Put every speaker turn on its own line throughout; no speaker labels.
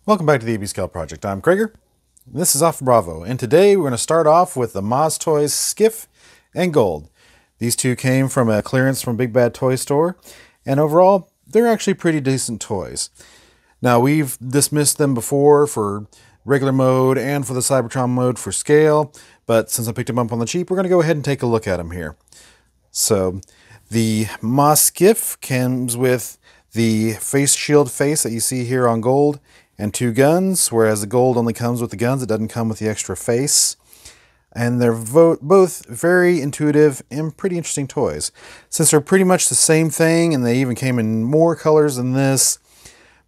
Welcome back to the AB Scout Project. I'm Krager. This is Off Bravo, and today we're going to start off with the Maas Toys Skiff and Gold. These two came from a clearance from Big Bad Toy Store, and overall, they're actually pretty decent toys. Now, we've dismissed them before for regular mode and for the Cybertron mode for scale, but since I picked them up on the cheap, we're going to go ahead and take a look at them here. So, the Maas Skiff comes with the face shield face that you see here on Gold, and two guns, whereas the Gold only comes with the guns. It doesn't come with the extra face. And they're both very intuitive and pretty interesting toys. Since they're pretty much the same thing, and they even came in more colors than this,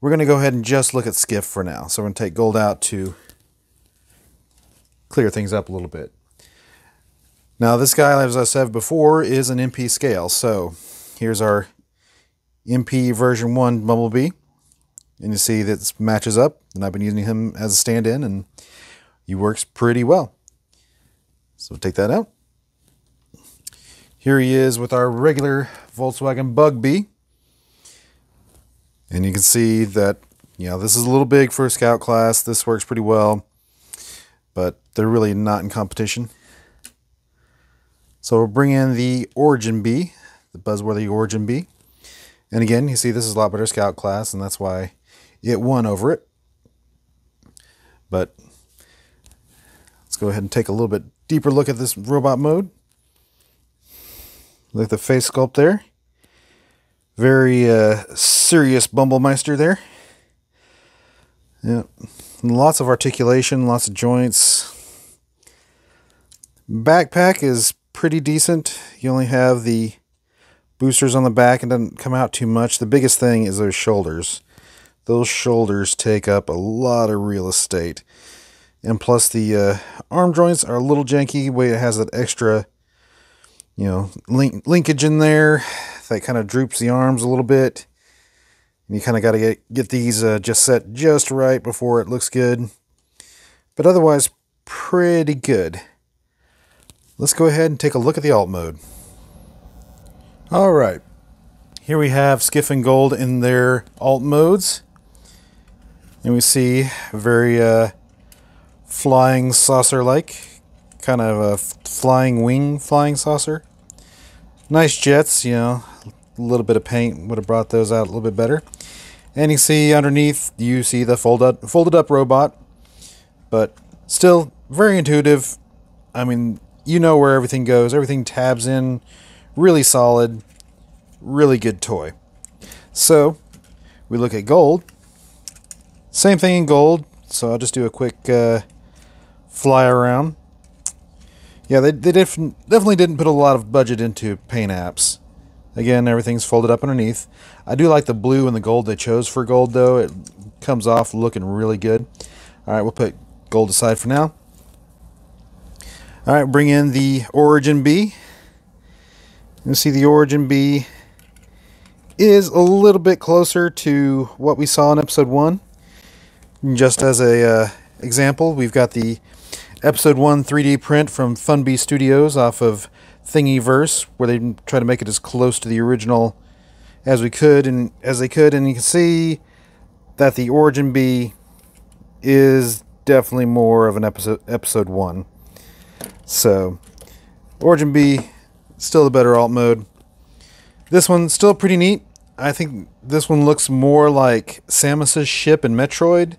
we're going to go ahead and just look at Skiff for now. So we're going to take Gold out to clear things up a little bit. Now this guy, as I said before, is an MP scale. So here's our MP version 1 Bumblebee. And you see that this matches up, and I've been using him as a stand-in, and he works pretty well. So take that out. Here he is with our regular Volkswagen Bug Bee. And you can see that, this is a little big for a scout class. This works pretty well, but they're really not in competition. So we'll bring in the Origin Bee, the buzzworthy Origin Bee. And again, you see this is a lot better scout class, and that's why it won over it. But let's go ahead and take a little bit deeper look at this robot mode. Look at the face sculpt there. Very serious Bumblemeister there. Yeah, lots of articulation, lots of joints. Backpack is pretty decent. You only have the boosters on the back and doesn't come out too much. The biggest thing is those shoulders. Those shoulders take up a lot of real estate. And plus the arm joints are a little janky, the way it has that extra, linkage in there that kind of droops the arms a little bit. And you kind of got to get these just set just right before it looks good. But otherwise, pretty good. Let's go ahead and take a look at the alt mode. All right. Here we have Skiff and Gold in their alt modes. And we see very flying saucer-like, kind of a flying wing flying saucer. Nice jets, a little bit of paint would have brought those out a little bit better. And you see underneath, you see the folded up robot, but still very intuitive. I mean, you know where everything goes. Everything tabs in, really solid, really good toy. So we look at Gold. Same thing in Gold, so I'll just do a quick fly around. Yeah, they definitely didn't put a lot of budget into paint apps. Again, everything's folded up underneath. I do like the blue and the gold they chose for Gold, though. It comes off looking really good. All right, we'll put Gold aside for now. All right, bring in the Origin Bee. You see the Origin Bee is a little bit closer to what we saw in episode 1. Just as a example, we've got the episode 1 3D print from Funbee Studios off of Thingiverse, where they try to make it as close to the original as they could, and you can see that the Origin Bee is definitely more of an episode 1. So, Origin Bee, still the better alt mode. This one's still pretty neat. I think this one looks more like Samus's ship in Metroid.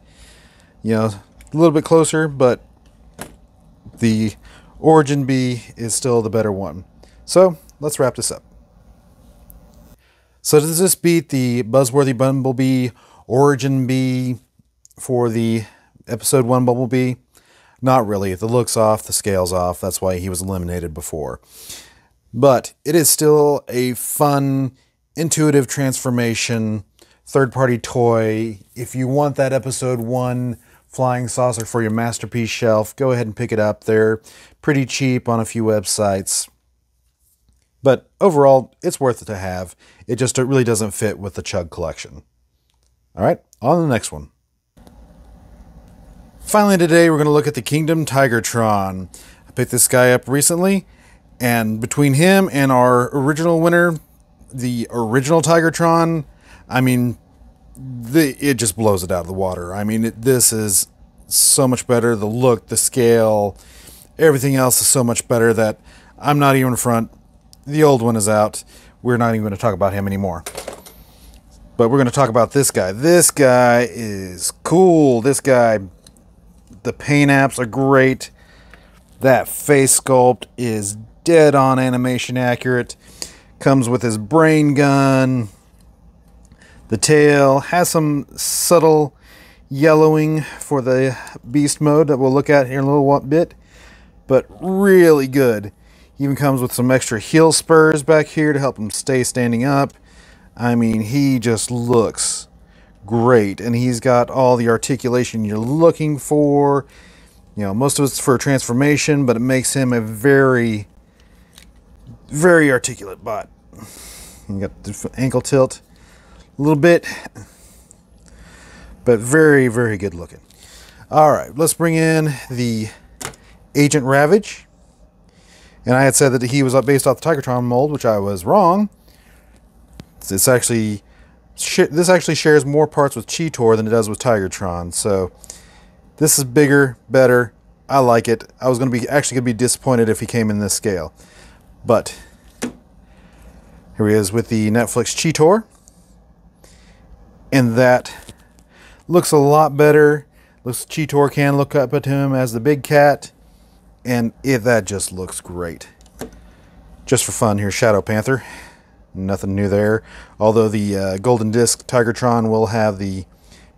A little bit closer, but the Origin Bee is still the better one. So, let's wrap this up. So, does this beat the buzzworthy Bumblebee Origin Bee for the episode 1 Bumblebee? Not really. The look's off, the scale's off. That's why he was eliminated before. But it is still a fun, intuitive transformation, third-party toy. If you want that episode 1 flying saucer for your masterpiece shelf, go ahead and pick it up. They're pretty cheap on a few websites. But overall, it's worth it to have. It just really doesn't fit with the Chug collection. All right, on to the next one. Finally today, we're going to look at the Kingdom Tigatron. I picked this guy up recently, and between him and our original winner, the original Tigatron, I mean, it just blows it out of the water. I mean, this is so much better. The look, the scale, everything else is so much better that I'm not even in front. The old one is out. We're not even going to talk about him anymore. But we're going to talk about this guy. This guy is cool. This guy, the paint apps are great. That face sculpt is dead on animation accurate. Comes with his brain gun. The tail has some subtle yellowing for the beast mode that we'll look at here in a little bit. But really good. He even comes with some extra heel spurs back here to help him stay standing up. I mean, he just looks great. And he's got all the articulation you're looking for. You know, most of it's for transformation, but it makes him a very, very articulate bot. You got the ankle tilt a little bit, but very, very good looking. All right, let's bring in the Agent Ravage. And I had said that he was based off the Tigatron mold, which I was wrong. It's actually, this actually shares more parts with Cheetor than it does with Tigatron. So this is bigger, better. I like it. I was going to be actually going to be disappointed if he came in this scale. But here he is with the Netflix Cheetor. And that looks a lot better. Looks Cheetor can look up at him as the big cat. And that just looks great. Just for fun, here's Shadow Panther. Nothing new there. Although the Golden Disc Tigatron will have the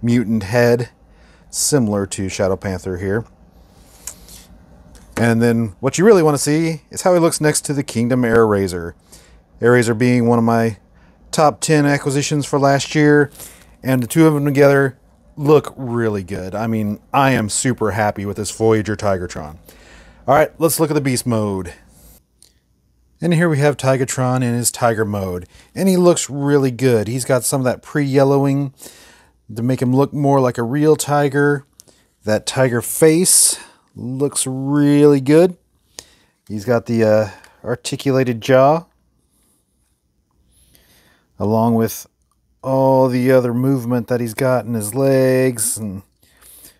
mutant head, similar to Shadow Panther here. And then what you really want to see is how he looks next to the Kingdom Air Razor. Air Razor being one of my top 10 acquisitions for last year. And the two of them together look really good. I mean, I am super happy with this Voyager Tigatron. All right, let's look at the beast mode. And here we have Tigatron in his tiger mode. And he looks really good. He's got some of that pre-yellowing to make him look more like a real tiger. That tiger face looks really good. He's got the articulated jaw, along with all the other movement that he's got in his legs and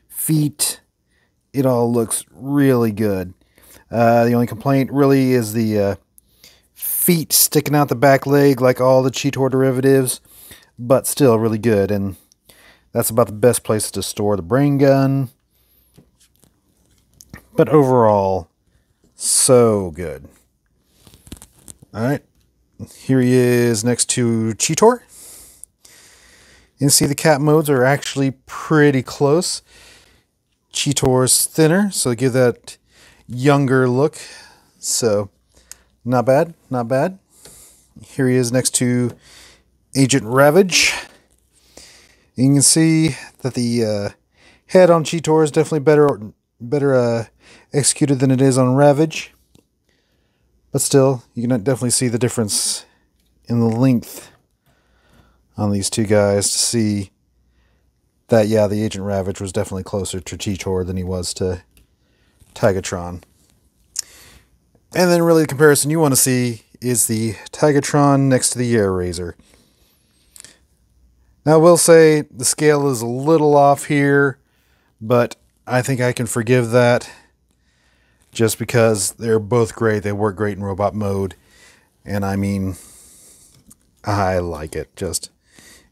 feet. It all looks really good. The only complaint really is the feet sticking out the back leg like all the Cheetor derivatives, but still really good. And that's about the best place to store the brain gun. But overall, so good. Alright, here he is next to Cheetor. You can see the cat modes are actually pretty close. Cheetor's thinner, so give that younger look. So, not bad, not bad. Here he is next to Agent Ravage. You can see that the head on Cheetor is definitely better executed than it is on Ravage. But still, you can definitely see the difference in the length on these two guys to see that, yeah, the Agent Ravage was definitely closer to Cheetor than he was to Tigatron. And then really the comparison you want to see is the Tigatron next to the Air Razor. Now I will say the scale is a little off here, but I think I can forgive that just because they're both great. They work great in robot mode. And I mean, I like it.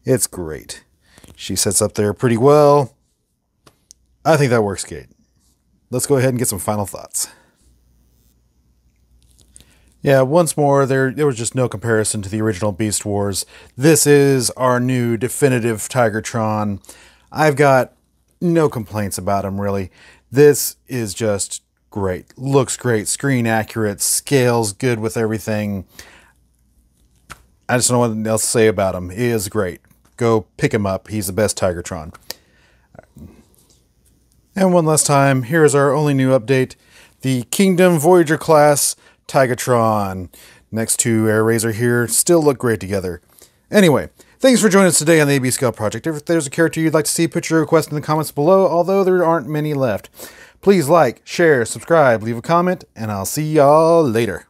It's great. She sets up there pretty well. I think that works great. Let's go ahead and get some final thoughts. Yeah, once more, there was just no comparison to the original Beast Wars. This is our new definitive Tigatron. I've got no complaints about him, really. This is just great. Looks great, screen accurate, scales good with everything. I just don't know what else to say about him. He is great. Go pick him up. He's the best Tigatron. And one last time, here is our only new update. The Kingdom Voyager class Tigatron next to Air Razor here still look great together. Anyway, thanks for joining us today on the AB Scout Project. If there's a character you'd like to see, put your request in the comments below, although there aren't many left. Please like, share, subscribe, leave a comment, and I'll see y'all later.